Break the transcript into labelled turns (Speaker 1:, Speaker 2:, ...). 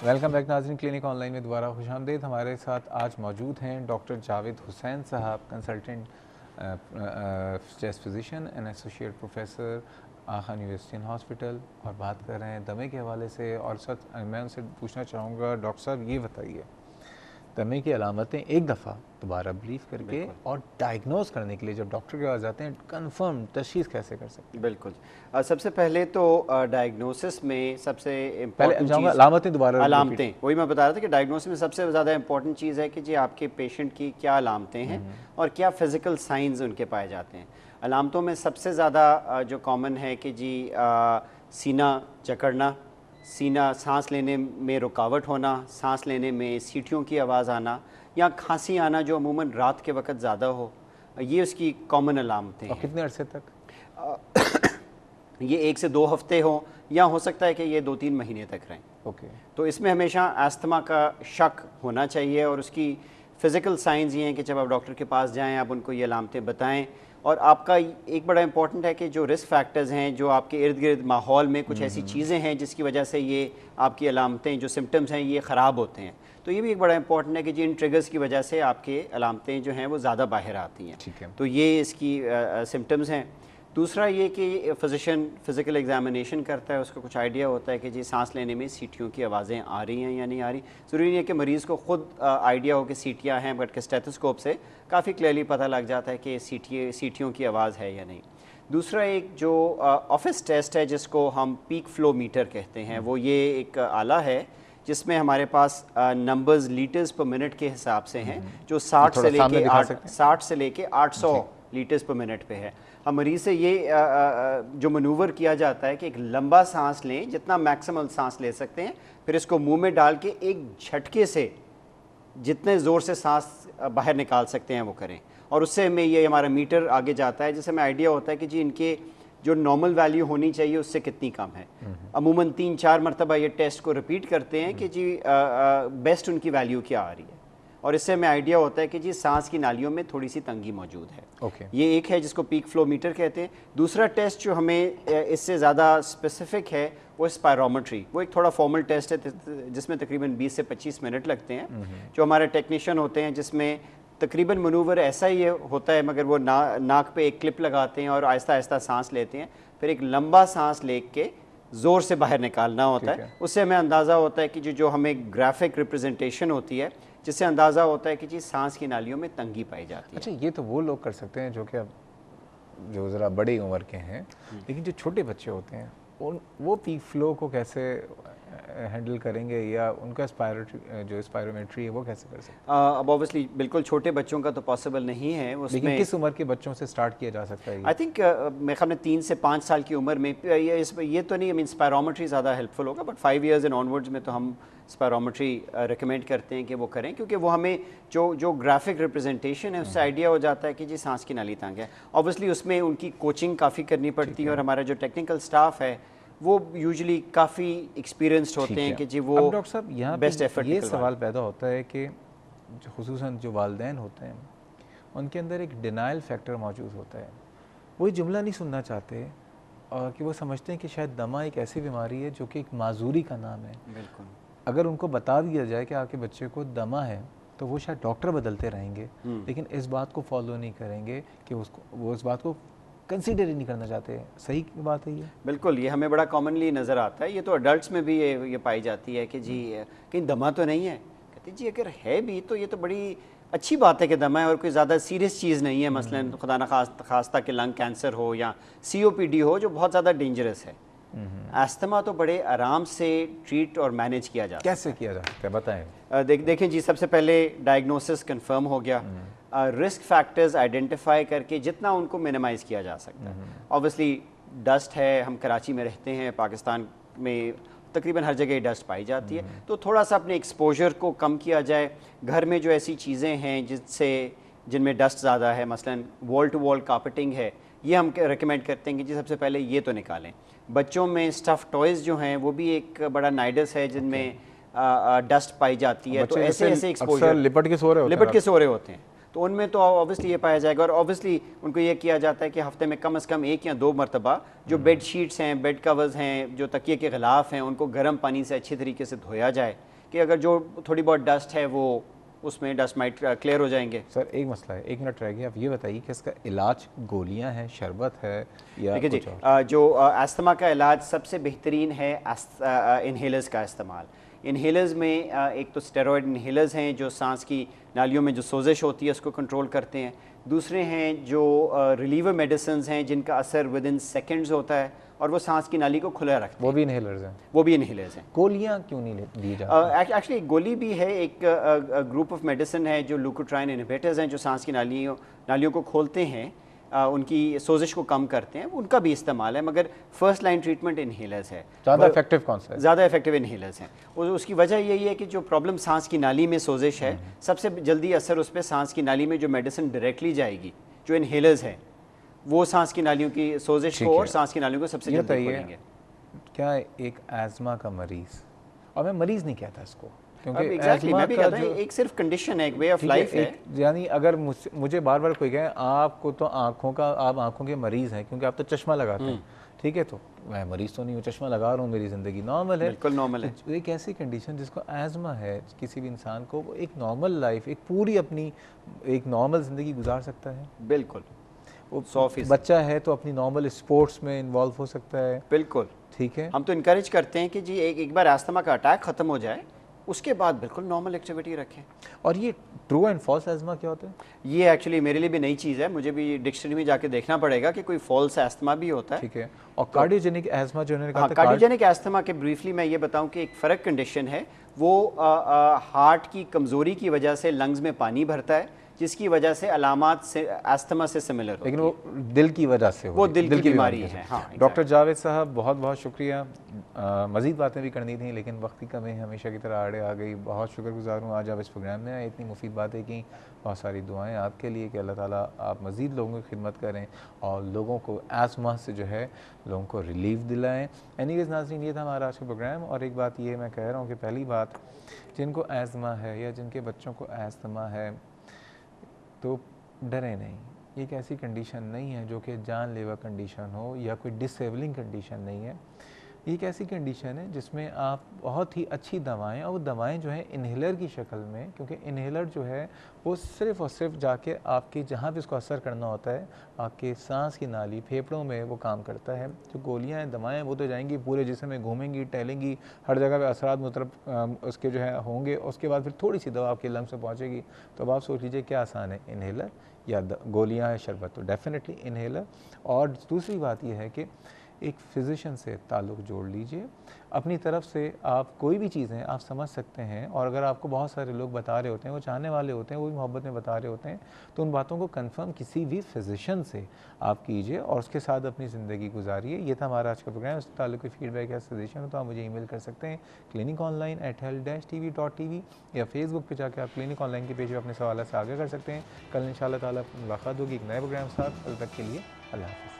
Speaker 1: Welcome back नाज़रीन, clinic online में दोबारा खुशामदीद। हमारे साथ आज मौजूद हैं डॉक्टर जावेद हुसैन साहब, consultant chest physician and associate professor आखा यूनिवर्सिटी एंड हॉस्पिटल, और बात कर रहे हैं दमे के हवाले से। और साथ मैं उनसे पूछना चाहूँगा, डॉक्टर साहब ये बताइए, दमे की अलामतें एक दफ़ा दोबारा ब्रीफ करके और डायग्नोज करने के लिए जब डॉक्टर के पास जाते हैं, कंफर्म तशखीस कैसे कर सकते हैं?
Speaker 2: बिल्कुल। सबसे पहले तो डायग्नोसिस में सबसे इम्पोर्टेंट चीज़
Speaker 1: अलामतें दोबारा
Speaker 2: अलामतें, वही मैं बता रहा था कि डायग्नोसिस में सबसे ज़्यादा इंपॉर्टेंट चीज़ है कि जी आपके पेशेंट की क्या अलामतें हैं और क्या फ़िज़िकल साइंस उनके पाए जाते हैं। अलामतों में सबसे ज़्यादा जो कॉमन है कि जी सीना जकड़ना, सीना सांस लेने में रुकावट होना, सांस लेने में सीटियों की आवाज़ आना या खांसी आना जो अमूमन रात के वक्त ज़्यादा हो, ये उसकी कॉमन अलामतें हैं।
Speaker 1: कितने अरसे तक?
Speaker 2: ये 1 से 2 हफ्ते हो या हो सकता है कि ये 2-3 महीने तक रहें।
Speaker 1: ओके।
Speaker 2: तो इसमें हमेशा अस्थमा का शक होना चाहिए और उसकी फ़िज़िकल साइंस ये हैं कि जब आप डॉक्टर के पास जाएं, आप उनको ये अलामतें बताएं। और आपका एक बड़ा इंपॉर्टेंट है कि जो रिस्क फैक्टर्स हैं, जो आपके इर्द गिर्द माहौल में कुछ ऐसी चीज़ें हैं जिसकी वजह से ये आपकी अलामतें, जो सिम्टम्स हैं, ये ख़राब होते हैं। तो ये भी एक बड़ा इंपॉर्टेंट है कि जिन ट्रिगर्स की वजह से आपके अलामतें जो हैं वो ज़्यादा बाहर आती हैं।
Speaker 1: ठीक है।
Speaker 2: तो ये इसकी सिम्टम्स हैं। दूसरा ये कि फ़िज़िशियन फ़िज़िकल एग्जामिनेशन करता है, उसको कुछ आइडिया होता है कि जी सांस लेने में सीटियों की आवाज़ें आ रही हैं या नहीं आ रही। ज़रूरी नहीं है कि मरीज़ को ख़ुद आइडिया हो कि सीटियाँ हैं, बट स्टेथोस्कोप से काफ़ी क्लियरली पता लग जाता है कि सीटियों की आवाज़ है या नहीं। दूसरा एक जो ऑफिस टेस्ट है जिसको हम पीक फ्लो मीटर कहते हैं, वो ये एक आला है जिसमें हमारे पास नंबर्स लीटर्स पर मिनट के हिसाब से हैं, जो 60 से लेके 800 लीटर्स पर मिनट पे है। हम मरीज़ से ये जो मनूवर किया जाता है कि एक लंबा सांस लें, जितना मैक्सिमम सांस ले सकते हैं, फिर इसको मुंह में डाल के एक झटके से जितने ज़ोर से सांस बाहर निकाल सकते हैं वो करें। और उससे हमें ये हमारा मीटर आगे जाता है, जिससे हमें आइडिया होता है कि जी इनके जो नॉर्मल वैल्यू होनी चाहिए उससे कितनी कम है। अमूमन 3-4 मरतबा ये टेस्ट को रिपीट करते हैं कि जी बेस्ट उनकी वैल्यू क्या आ रही है, और इससे हमें आइडिया होता है कि जी सांस की नालियों में थोड़ी सी तंगी मौजूद है। ये एक है जिसको पीक फ्लो मीटर कहते हैं। दूसरा टेस्ट जो हमें इससे ज़्यादा स्पेसिफिक है वो स्पायरोमेट्री। वो एक थोड़ा फॉर्मल टेस्ट है जिसमें तकरीबन 20 से 25 मिनट लगते हैं। जो हमारे टेक्नीशियन होते हैं, जिसमें तकरीबन मनूवर ऐसा ही होता है, मगर वो नाक पे एक क्लिप लगाते हैं और आहिस्ता आहिस्ता सांस लेते हैं, फिर एक लंबा सांस ले के ज़ोर से बाहर निकालना होता है। उससे हमें अंदाज़ा होता है कि जो हमें ग्राफिक रिप्रेजेंटेशन होती है, जिससे अंदाज़ा होता है कि जी सांस की नालियों में तंगी पाई जाती है।
Speaker 1: अच्छा, ये तो वो लोग कर सकते हैं जो कि अब जो ज़रा बड़ी उम्र के हैं, लेकिन जो छोटे बच्चे होते हैं वो पीक फ्लो को कैसे हैंडल करेंगे, या उनका स्पायरोमेट्री है वो कैसे कर सकते हैं?
Speaker 2: अब ऑब्वियसली बिल्कुल छोटे बच्चों का तो पॉसिबल नहीं है उसमें।
Speaker 1: लेकिन किस उम्र के बच्चों से स्टार्ट किया जा सकता है?
Speaker 2: आई थिंक मेरे ख्याल में 3 से 5 साल की उम्र में ये तो नहीं, आई मीन स्पायरोमेट्री ज़्यादा हेल्पफुल होगा, बट 5 ईयर्स एंड ऑनवर्ड्स में तो हम स्पायरोमेट्री रिकमेंड करते हैं कि वो करें, क्योंकि वो हमें जो ग्राफिक रिप्रेजेंटेशन है उससे आइडिया हो जाता है कि जी सांस की नाली तंग है। ऑब्वियसली उसमें उनकी कोचिंग काफ़ी करनी पड़ती है, और हमारा जो टेक्निकल स्टाफ है वो यूजुअली काफ़ी एक्सपीरियंस्ड होते हैं कि जी वो
Speaker 1: डॉक्टर साहब यहाँ
Speaker 2: बेस्ट एफर्ट।
Speaker 1: ये सवाल पैदा होता है कि खुसूसन जो वालिदैन होते हैं उनके अंदर एक डिनाइल फैक्टर मौजूद होता है। वो जुमला नहीं सुनना चाहते कि वो समझते हैं कि शायद दमा एक ऐसी बीमारी है जो कि एक माजूरी का नाम है।
Speaker 2: बिल्कुल।
Speaker 1: अगर उनको बता दिया जाए कि आपके बच्चे को दमा है, तो वो शायद डॉक्टर बदलते रहेंगे, लेकिन इस बात को फॉलो नहीं करेंगे कि वो इस बात को कंसीडर ही नहीं करना चाहते। सही बात है ये?
Speaker 2: बिल्कुल, ये हमें बड़ा कॉमनली नज़र आता है। ये तो अडल्ट्स में भी ये पाई जाती है कि जी कहीं दमा तो नहीं है। कहते जी अगर है भी तो ये तो बड़ी अच्छी बात है कि दमा है और कोई ज़्यादा सीरियस चीज़ नहीं है। मसलन खुदा न खास्ता कि लंग कैंसर हो या COPD हो, जो बहुत ज़्यादा डेंजरस है। अस्थमा तो बड़े आराम से ट्रीट और मैनेज किया जा सकता है।
Speaker 1: कैसे किया जा सकता है, बताएं।
Speaker 2: देखें जी, सबसे पहले डायग्नोसिस कंफर्म हो गया, रिस्क फैक्टर्स आइडेंटिफाई करके जितना उनको मिनिमाइज़ किया जा सकता है। ऑब्वियसली डस्ट है, हम कराची में रहते हैं, पाकिस्तान में तकरीबन हर जगह डस्ट पाई जाती है, तो थोड़ा सा अपने एक्सपोजर को कम किया जाए। घर में जो ऐसी चीज़ें हैं जिनमें डस्ट ज़्यादा है, मसलन वॉल टू वॉल कार्पेटिंग है, ये हम रिकमेंड करते हैं कि जी सबसे पहले ये तो निकालें। बच्चों में स्टफ़ टॉयज़ जो हैं वो भी एक बड़ा नाइडस है जिनमें डस्ट पाई जाती है, तो ऐसे एक्सपोजर
Speaker 1: लिपट के सो रहे होते हैं
Speaker 2: तो उनमें तो ऑब्वियसली ये पाया जाएगा। और ऑब्वियसली उनको ये किया जाता है कि हफ्ते में कम से कम 1 या 2 मरतबा जो बेड शीट्स हैं, बेड कवर्स हैं, जो तकिए के गिलाफ हैं, उनको गर्म पानी से अच्छी तरीके से धोया जाए कि अगर जो थोड़ी बहुत डस्ट है वो उसमें डस्ट माइट क्लियर हो जाएंगे।
Speaker 1: सर एक मसला है, 1 मिनट रह गया, आप ये बताइए कि इसका इलाज गोलियां हैं, शरबत है या
Speaker 2: देखिए जी,
Speaker 1: कुछ और?
Speaker 2: जो अस्थमा का इलाज सबसे बेहतरीन है इन्हेलर्स का इस्तेमाल। इन्हेलर्स में एक तो स्टेरॉयड इन्हेलर्स हैं जो सांस की नालियों में जो सोजिश होती है उसको कंट्रोल करते हैं। दूसरे हैं जो रिलीवर मेडिसिन हैं जिनका असर विद इन सेकेंड्स होता है और वो सांस की नाली को खुला रखते हैं।
Speaker 1: वो भी इन्हेलर्स हैं?
Speaker 2: वो भी इन्हेलर्स हैं।
Speaker 1: गोलियां क्यों नहीं दी जाती?
Speaker 2: एक्चुअली गोली भी है, एक ग्रुप ऑफ मेडिसिन है जो लुकोट्राइन इनहिबिटर्स हैं जो सांस की नालियों को खोलते हैं, उनकी सोजिश को कम करते हैं, उनका भी इस्तेमाल है, मगर फर्स्ट लाइन ट्रीटमेंट इन्हेलर्स है।
Speaker 1: ज़्यादा इफेक्टिव कौन सा है?
Speaker 2: ज़्यादा इफेक्टिव इन्हेलर्स हैं। और उसकी वजह यही है कि जो प्रॉब्लम सांस की नाली में सोजिश है, सबसे जल्दी असर उस पर सांस की नाली में जो मेडिसिन डायरेक्टली जाएगी, जो इन्हेलर्स है, वो सांस की नालियों की सोजिश को और सांस की नालियों को सबसे जल्दी खोलेंगे।
Speaker 1: क्या एक एज़मा का मरीज़, और मैं मरीज़ नहीं कहता इसको क्योंकि
Speaker 2: एग्जैक्टली मैं भी कहता हूं एक सिर्फ कंडीशन है, एक वे ऑफ लाइफ है।
Speaker 1: यानी अगर मुझे बार बार कोई कहे आपको तो आप आंखों के मरीज़ हैं क्योंकि आप तो चश्मा लगाते हैं, ठीक है, तो मैं मरीज़ तो नहीं हूँ, चश्मा लगा रहा हूँ, मेरी ज़िंदगी नॉर्मल है,
Speaker 2: बिल्कुल नॉर्मल है।
Speaker 1: एक ऐसी कंडीशन जिसको एज़मा है, किसी भी इंसान को एक नॉर्मल लाइफ, एक पूरी अपनी एक नॉर्मल ज़िंदगी गुजार सकता है।
Speaker 2: बिल्कुल,
Speaker 1: वो 100% बच्चा है तो अपनी नॉर्मल स्पोर्ट्स में इन्वॉल्व हो सकता है।
Speaker 2: बिल्कुल
Speaker 1: ठीक है,
Speaker 2: हम तो इनकरेज करते हैं कि जी एक बार अस्थमा का अटैक ख़त्म हो जाए उसके बाद बिल्कुल नॉर्मल एक्टिविटी रखें।
Speaker 1: और ये ट्रू एंड फॉल्स एस्थमा क्या होता है?
Speaker 2: ये एक्चुअली मेरे लिए भी नई चीज़ है, मुझे भी डिक्शनरी में जाके देखना पड़ेगा कि कोई फॉल्स एस्थमा भी होता है।
Speaker 1: ठीक है, और कार्डियोजेनिक एस्थमा जो उन्होंने कहा था,
Speaker 2: कार्डियोजेनिक एस्थमा के ब्रीफली मैं ये बताऊं कि एक फ़र्क कंडीशन है, वो हार्ट की कमज़ोरी की वजह से लंग्स में पानी भरता है, जिसकी वजह से अलामात से अस्थमा से सिमिलर होती है,
Speaker 1: लेकिन वो दिल की वजह से
Speaker 2: वो दिल की बीमारी है। हाँ,
Speaker 1: डॉक्टर जावेद साहब बहुत बहुत शुक्रिया। मज़ीद बातें भी करनी थी लेकिन वक्त की कमी हमेशा की तरह आड़े आ गई। बहुत शुक्रगुजार हूँ आज आप इस प्रोग्राम में आए, इतनी मुफीद बातें की, बहुत सारी दुआएं आपके लिए कि अल्लाह ताला आप मज़ीद लोगों की खिदमत करें और लोगों को एस्मा से जो है लोगों को रिलीफ दिलाएँ। एनीवेज़ नाज़रीन, ये था हमारा आज का प्रोग्राम। और एक बात ये मैं कह रहा हूँ कि पहली बात, जिनको एस्मा है या जिनके बच्चों को एस्मा है तो डरें नहीं। ये एक ऐसी कंडीशन नहीं है जो कि जानलेवा कंडीशन हो या कोई डिसेबलिंग कंडीशन नहीं है। ये एक ऐसी कंडीशन है जिसमें आप बहुत ही अच्छी दवाएं, और वो दवाएं जो है इन्हेलर की शक्ल में, क्योंकि इन्हेलर जो है वो सिर्फ़ और सिर्फ जाके आपके जहाँ भी उसको असर करना होता है, आपके सांस की नाली, फेफड़ों में वो काम करता है। जो गोलियां हैं, दवाएं, वो तो जाएंगी पूरे जिस्म में, घूमेंगी, टहलेंगी, हर जगह पे असरात मतलब उसके जो है होंगे। उसके बाद फिर थोड़ी सी दवा आपके लंग्स में पहुँचेगी। तो अब आप सोच लीजिए क्या आसान है, इन्हेलर या गोलियाँ हैं, शरबत? तो डेफिनेटली इन्हेलर। और दूसरी बात यह है कि एक फ़िज़िशियन से ताल्लुक़ जोड़ लीजिए। अपनी तरफ से आप कोई भी चीज़ें आप समझ सकते हैं, और अगर आपको बहुत सारे लोग बता रहे होते हैं, वो चाहने वाले होते हैं, वो भी मोहब्बत में बता रहे होते हैं, तो उन बातों को कंफर्म किसी भी फ़िज़िशियन से आप कीजिए और उसके साथ अपनी ज़िंदगी गुजारिए। ये था हमारा आज का प्रोग्राम। इस ताल्लुक़ की फीडबैक या सजेशन हो तो आप मुझे ईमेल कर सकते हैं cliniconline@health-tv.tv, या फेसबुक पर जाकर आप क्लिनिक ऑनलाइन के पेज पर अपने सवाल से आगे कर सकते हैं। कल इंशाअल्लाह ताला मुलाकात होगी एक नए प्रोग्राम के साथ। कल तक के लिए अल्लाह हाफ़िज़।